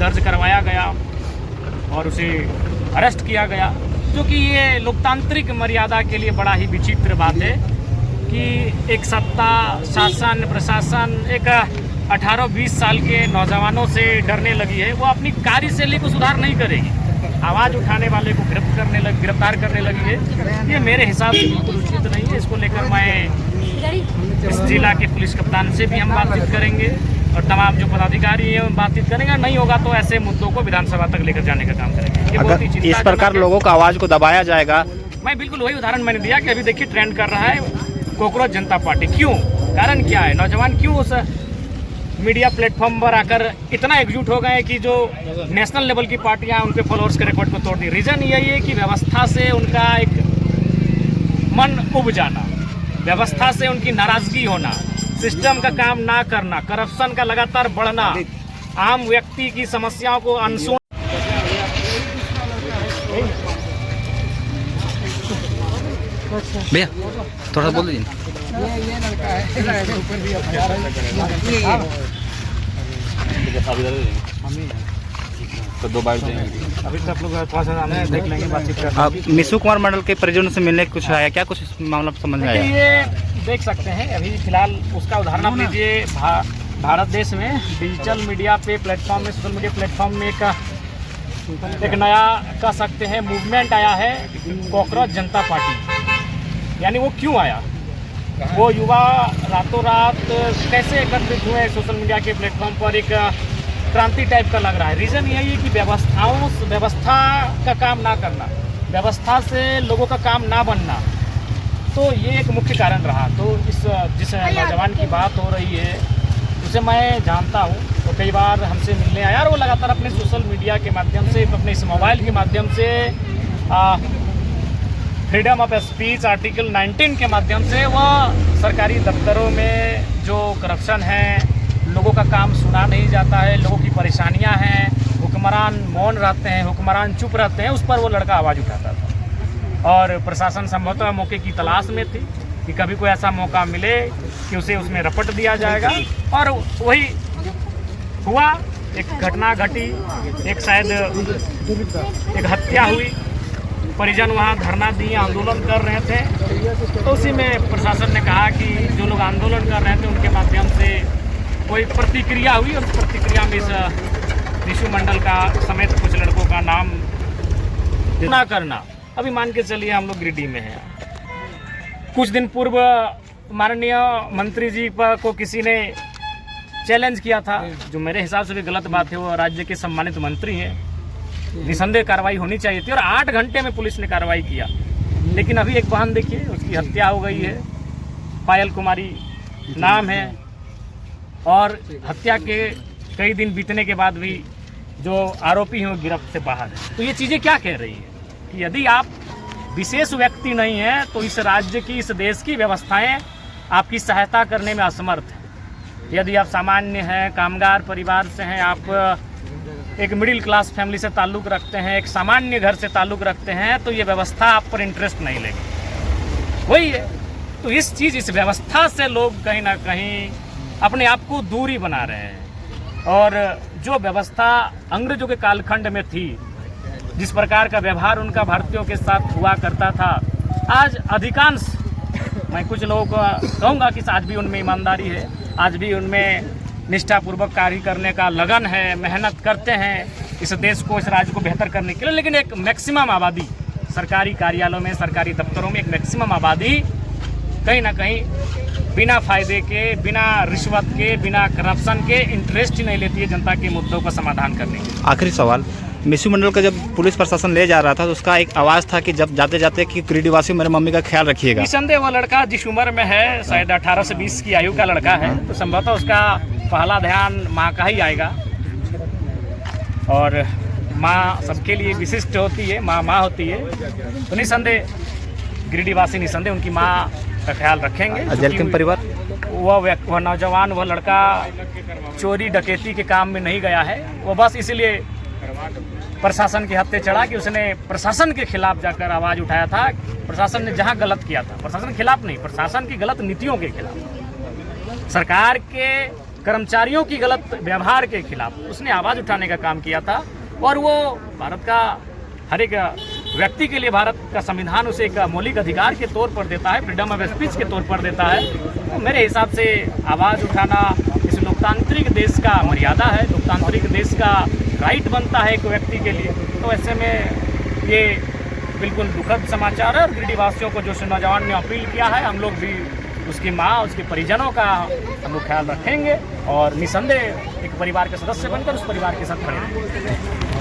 दर्ज करवाया गया और उसे अरेस्ट किया गया, जो कि ये लोकतांत्रिक मर्यादा के लिए बड़ा ही विचित्र बात है कि एक सत्ता, शासन, प्रशासन एक 18-20 साल के नौजवानों से डरने लगी है। वो अपनी कार्यशैली को सुधार नहीं करेगी, आवाज़ उठाने वाले को गिरफ्तार करने लगी है। ये मेरे हिसाब से बिल्कुल उचित नहीं है। इसको लेकर मैं इस जिला के पुलिस कप्तान से भी हम बातचीत करेंगे और तमाम जो पदाधिकारी हैं उन बातचीत करेंगे। नहीं होगा तो ऐसे मुद्दों को विधानसभा तक लेकर जाने का काम करेंगे। अगर इस प्रकार लोगों का आवाज़ को दबाया जाएगा, मैं बिल्कुल वही उदाहरण मैंने दिया कि अभी देखिए ट्रेंड कर रहा है कॉकरोच जनता पार्टी। क्यों? कारण क्या है? नौजवान क्यों उस मीडिया प्लेटफॉर्म पर आकर इतना एकजुट हो गए कि जो नेशनल लेवल की पार्टियां उनके फॉलोअर्स के रिकॉर्ड को तोड़ दी। रीज़न यही है कि व्यवस्था से उनका एक मन उब जाना, व्यवस्था से उनकी नाराज़गी होना, सिस्टम का काम ना करना, करप्शन का लगातार बढ़ना, आम व्यक्ति की समस्याओं को अनसुन। भैया थोड़ा बोल दीजिए। ये लड़का है ऊपर भी तो 2 बार अभी सब लोग पास आने देख लेंगे, बातचीत कर। अब मिशु कुमार मंडल के परिजनों से मिलने कुछ आया क्या? कुछ मामला समझ में आया? ये देख सकते हैं अभी फिलहाल उसका उदाहरण आप लीजिए। भारत देश में डिजिटल मीडिया पे प्लेटफॉर्म में, सोशल मीडिया प्लेटफॉर्म में एक नया कह सकते हैं मूवमेंट आया है, कॉकरोच जनता पार्टी। यानी वो क्यों आया? वो युवा रातों रात कैसे एकत्रित हुए सोशल मीडिया के प्लेटफॉर्म पर? एक क्रांति टाइप का लग रहा है। रीज़न यही है कि व्यवस्था का काम ना करना, व्यवस्था से लोगों का काम ना बनना, तो ये एक मुख्य कारण रहा। तो जिस नौजवान की बात हो रही है उसे मैं जानता हूँ, तो कई बार हमसे मिलने आया और वो लगातार अपने सोशल मीडिया के माध्यम से, अपने इस मोबाइल के माध्यम से फ्रीडम ऑफ स्पीच आर्टिकल 19 के माध्यम से वह सरकारी दफ्तरों में जो करप्शन है, लोगों का काम सुना नहीं जाता है, लोगों की परेशानियां हैं, हुक्मरान मौन रहते हैं, हुक्मरान चुप रहते हैं, उस पर वो लड़का आवाज़ उठाता था। और प्रशासन संभवतः मौके की तलाश में थी कि कभी कोई ऐसा मौका मिले कि उसे उसमें रपट दिया जाएगा। और वही हुआ, एक घटना घटी, एक शायद एक हत्या हुई, परिजन वहाँ धरना दिए, आंदोलन कर रहे थे। तो उसी में प्रशासन ने कहा कि जो लोग आंदोलन कर रहे थे उनके माध्यम से कोई प्रतिक्रिया हुई, और उस प्रतिक्रिया में इस मिशु मंडल का समेत कुछ लड़कों का नाम ना करना। अभी मान के चलिए हम लोग गिरिडीह में हैं, कुछ दिन पूर्व माननीय मंत्री जी पर को किसी ने चैलेंज किया था, जो मेरे हिसाब से भी गलत बात है। वो राज्य के सम्मानित मंत्री हैं, निसंदेह कार्रवाई होनी चाहिए थी, और 8 घंटे में पुलिस ने कार्रवाई किया। लेकिन अभी एक बहन देखिए, उसकी हत्या हो गई है, पायल कुमारी नाम है, और हत्या के कई दिन बीतने के बाद भी जो आरोपी हैं वो गिरफ्त से बाहर है। तो ये चीज़ें क्या कह रही हैं कि यदि आप विशेष व्यक्ति नहीं हैं तो इस राज्य की, इस देश की व्यवस्थाएं आपकी सहायता करने में असमर्थ हैं। यदि आप सामान्य हैं, कामगार परिवार से हैं, आप एक मिडिल क्लास फैमिली से ताल्लुक़ रखते हैं, एक सामान्य घर से ताल्लुक़ रखते हैं, तो ये व्यवस्था आप पर इंटरेस्ट नहीं लेगी। वही है। तो इस व्यवस्था से लोग कहीं ना कहीं अपने आप को दूरी बना रहे हैं। और जो व्यवस्था अंग्रेजों के कालखंड में थी, जिस प्रकार का व्यवहार उनका भारतीयों के साथ हुआ करता था, आज अधिकांश, मैं कुछ लोगों को कहूँगा कि आज भी उनमें ईमानदारी है, आज भी उनमें निष्ठापूर्वक कार्य करने का लगन है, मेहनत करते हैं इस देश को, इस राज्य को बेहतर करने के लिए। लेकिन एक मैक्सिमम आबादी सरकारी कार्यालयों में, सरकारी दफ्तरों में एक मैक्सिमम आबादी कहीं ना कहीं बिना फायदे के, बिना रिश्वत के, बिना करप्शन के इंटरेस्ट ही नहीं लेती है जनता के मुद्दों का समाधान करने के। आखिरी सवाल, मिशु मंडल का जब पुलिस प्रशासन ले जा रहा था तो उसका एक आवाज़ था कि जब जाते जाते कि गिरिडीहवासी मेरे मम्मी का ख्याल रखिएगा। निसंदेह वो लड़का जिस उम्र में है, शायद 18 से 20 की आयु का लड़का है, तो संभवतः उसका पहला ध्यान माँ का ही आएगा। और माँ सबके लिए विशिष्ट होती है, माँ होती है। तो निसंदेह गिरिडीहवासी निसंदेह उनकी माँ का ख्याल रखेंगे। जलकिन परिवार, वह नौजवान, वह लड़का चोरी डकैती के काम में नहीं गया है, वो बस इसलिए प्रशासन के हत्थे चढ़ा कि उसने प्रशासन के खिलाफ जाकर आवाज़ उठाया था। प्रशासन ने जहां गलत किया था, प्रशासन के खिलाफ नहीं, प्रशासन की गलत नीतियों के खिलाफ, सरकार के कर्मचारियों की गलत व्यवहार के खिलाफ उसने आवाज़ उठाने का काम किया था। और वो भारत का हर एक व्यक्ति के लिए भारत का संविधान उसे एक मौलिक अधिकार के तौर पर देता है, फ्रीडम ऑफ स्पीच के तौर पर देता है। तो मेरे हिसाब से आवाज़ उठाना इस लोकतांत्रिक देश का मर्यादा है, लोकतांत्रिक देश का राइट बनता है एक व्यक्ति के लिए। तो ऐसे में ये बिल्कुल दुखद समाचार है। और गिरिडीह वासियों को जो नौजवान ने अपील किया है, हम लोग भी उसकी माँ, उसके परिजनों का हम लोग ख्याल रखेंगे और निसंदेह एक परिवार के सदस्य बनकर उस परिवार के साथ खड़े रहेंगे।